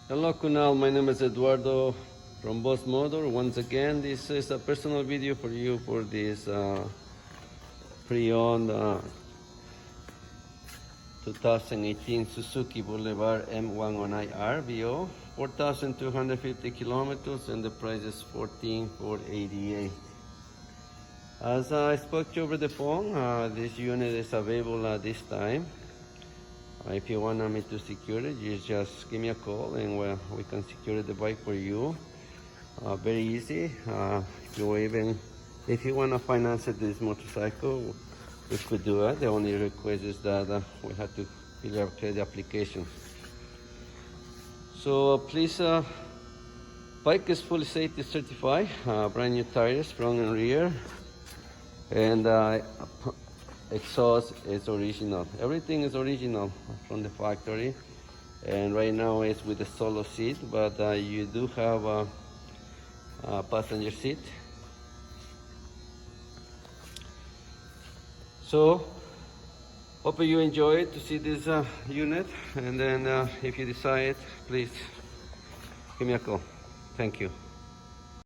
Hello Kunal, my name is Eduardo from Boss Motor. Once again, this is a personal video for you for this pre-owned 2018 Suzuki Boulevard M109R VO, 4,250 kilometers, and the price is $14,488. As I spoke to you over the phone, this unit is available at this time. If you want me to secure it, you just give me a call and we can secure the bike for you. Very easy. If you want to finance this motorcycle, we could do it. The only request is that we have to fill out the application. So please, bike is fully safety certified, brand new tires, front and rear, and exhaust is original. Everything is original from the factory, and right now it's with the solo seat, but you do have a passenger seat. So hope you enjoy to see this unit, and then if you decide, please give me a call. Thank you.